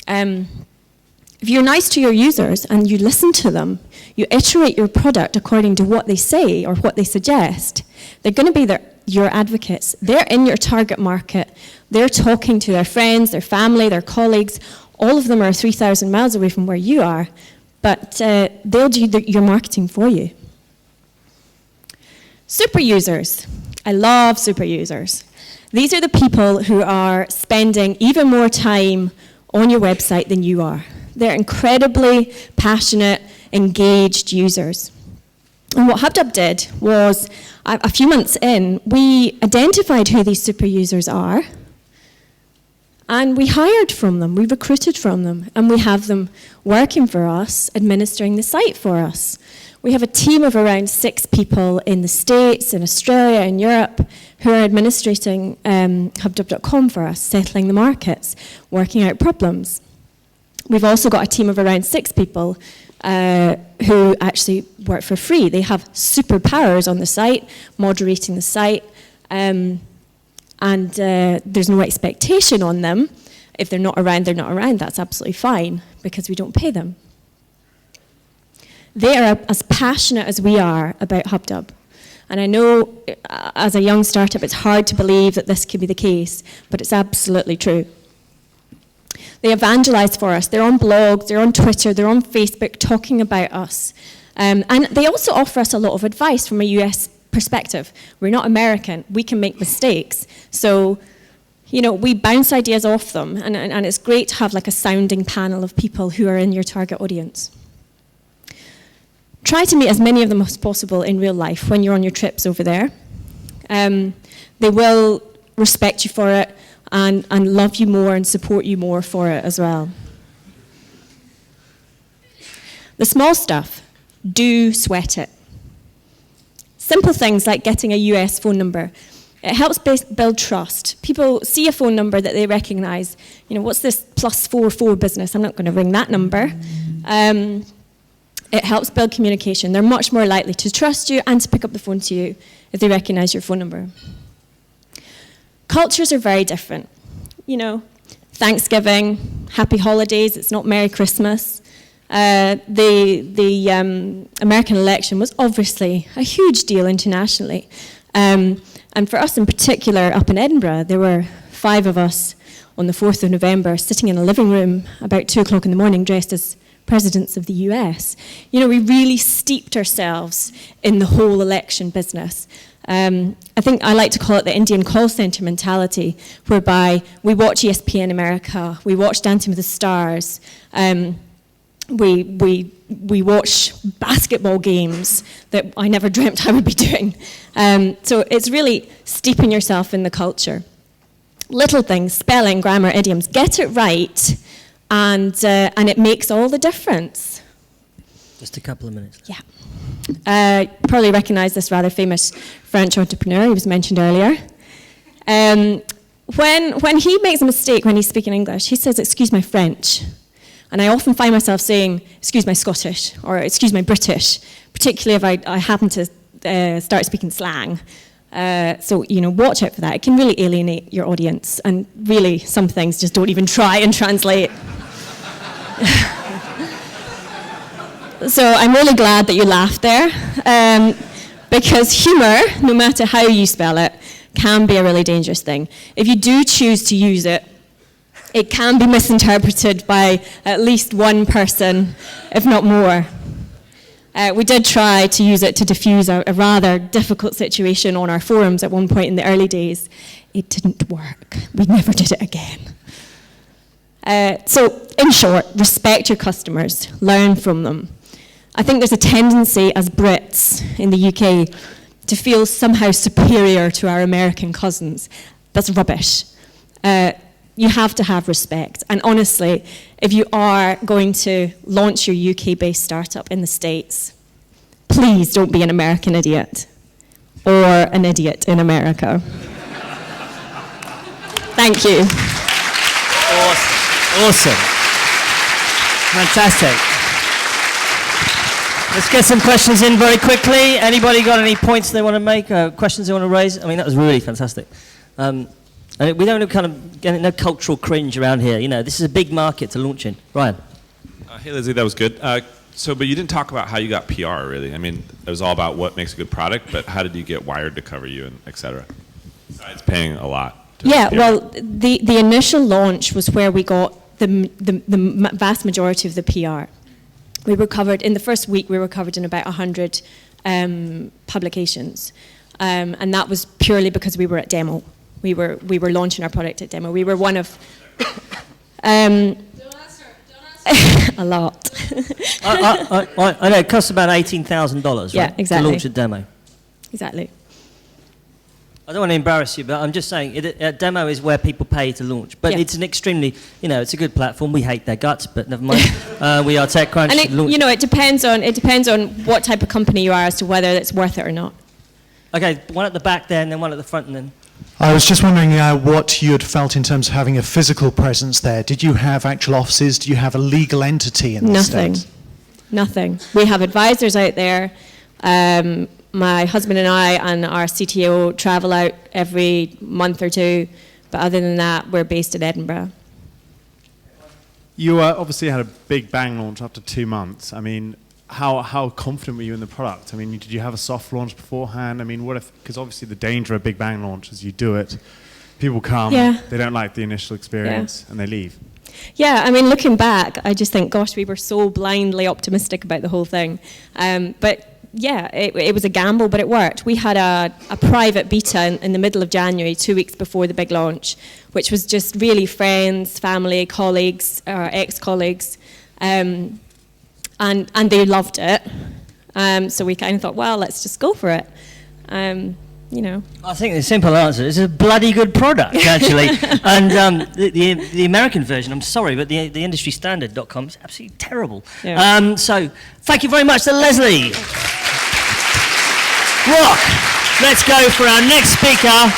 If you're nice to your users and you listen to them, you iterate your product according to what they say or what they suggest, they're going to be your advocates. They're in your target market. They're talking to their friends, their family, their colleagues. All of them are 3,000 miles away from where you are, but they'll do your marketing for you. Super users. I love super users. These are the people who are spending even more time on your website than you are. They're incredibly passionate, engaged users. And what HubDub did was, a few months in, we identified who these super users are, and we hired from them, we recruited from them, and we have them working for us, administering the site for us. We have a team of around 6 people in the States, in Australia, in Europe, who are administrating HubDub.com for us, settling the markets, working out problems. We've also got a team of around 6 people who actually work for free. They have superpowers on the site, moderating the site, and there's no expectation on them. If they're not around, they're not around. That's absolutely fine, because we don't pay them. They are as passionate as we are about HubDub. And I know, as a young startup, it's hard to believe that this could be the case, but it's absolutely true. They evangelize for us. They're on blogs, they're on Twitter, they're on Facebook talking about us. And they also offer us a lot of advice from a US perspective. We're not American. We can make mistakes. So, you know, we bounce ideas off them, and it's great to have like a sounding panel of people who are in your target audience. Try to meet as many of them as possible in real life when you're on your trips over there. They will respect you for it and love you more and support you more for it as well. The small stuff, do sweat it. Simple things like getting a US phone number. It helps build trust. People see a phone number that they recognize. You know, what's this +44 business? I'm not going to ring that number. It helps build communication. They're much more likely to trust you and to pick up the phone to you if they recognize your phone number. Cultures are very different. You know, Thanksgiving, happy holidays, it's not Merry Christmas. The American election was obviously a huge deal internationally. And for us in particular, up in Edinburgh, there were 5 of us on the 4th of November sitting in a living room about 2 o'clock in the morning dressed as presidents of the US. You know, we really steeped ourselves in the whole election business. I think I like to call it the Indian call center mentality, whereby we watch ESPN America, we watch Dancing with the Stars, we watch basketball games that I never dreamt I would be doing. So it's really steeping yourself in the culture. Little things, spelling, grammar, idioms, get it right, and it makes all the difference. Just a couple of minutes. Yeah. Probably recognize this rather famous French entrepreneur who was mentioned earlier. When he makes a mistake when he's speaking English, he says, "Excuse my French." And I often find myself saying, "Excuse my Scottish," or "Excuse my British," particularly if I happen to start speaking slang. So, you know, watch out for that. It can really alienate your audience, and really, some things just don't even try and translate. So I'm really glad that you laughed there, because humor, no matter how you spell it, can be a really dangerous thing. If you do choose to use it, it can be misinterpreted by at least one person, if not more. We did try to use it to diffuse a rather difficult situation on our forums at one point in the early days. It didn't work. We never did it again. So, in short, respect your customers, learn from them. I think there's a tendency as Brits in the UK to feel somehow superior to our American cousins. That's rubbish. You have to have respect. And honestly, if you are going to launch your UK-based startup in the States, please don't be an American idiot or an idiot in America. Thank you. Awesome. Fantastic. Let's get some questions in very quickly. Anybody got any points they want to make, questions they want to raise? I mean, that was really fantastic. And we don't kind of get no cultural cringe around here. You know, this is a big market to launch in. Ryan. Hey, Leslie, that was good. But you didn't talk about how you got PR, really. I mean, it was all about what makes a good product, but how did you get Wired to cover you, and et cetera? Besides paying a lot. Yeah, well, the initial launch was where we got the vast majority of the PR. We were covered, in the first week, we were covered in about 100 publications. And that was purely because we were at demo. We were launching our product at demo. We were one of... don't answer. A lot. I know, it costs about $18,000, right? Yeah, exactly. To launch a demo. Exactly. I don't want to embarrass you, but I'm just saying, a demo is where people pay to launch. But it's an extremely, it's a good platform. We hate their guts, but never mind. We are TechCrunch. And it depends on what type of company you are as to whether it's worth it or not. Okay, one at the back there, and then one at the front, and then... I was just wondering what you had felt in terms of having a physical presence there. Did you have actual offices? Do you have a legal entity in the States? Nothing. We have advisors out there. My husband and I and our CTO travel out every month or two, but other than that, we're based in Edinburgh. You obviously had a big bang launch after 2 months. I mean, how confident were you in the product? I mean, did you have a soft launch beforehand? I mean, what if, because obviously the danger of a big bang launch is you do it, people come, they don't like the initial experience, and they leave. Yeah, I mean, looking back, I just think, gosh, we were so blindly optimistic about the whole thing. But yeah, it was a gamble, but it worked. We had a private beta in the middle of January, 2 weeks before the big launch, which was just really friends, family, colleagues, ex-colleagues, and they loved it. So we kind of thought, well, let's just go for it. I think the simple answer is a bloody good product, actually. And the American version, I'm sorry, but the industry standard.com is absolutely terrible. Yeah. So thank you very much to Leslie. Rock, let's go for our next speaker.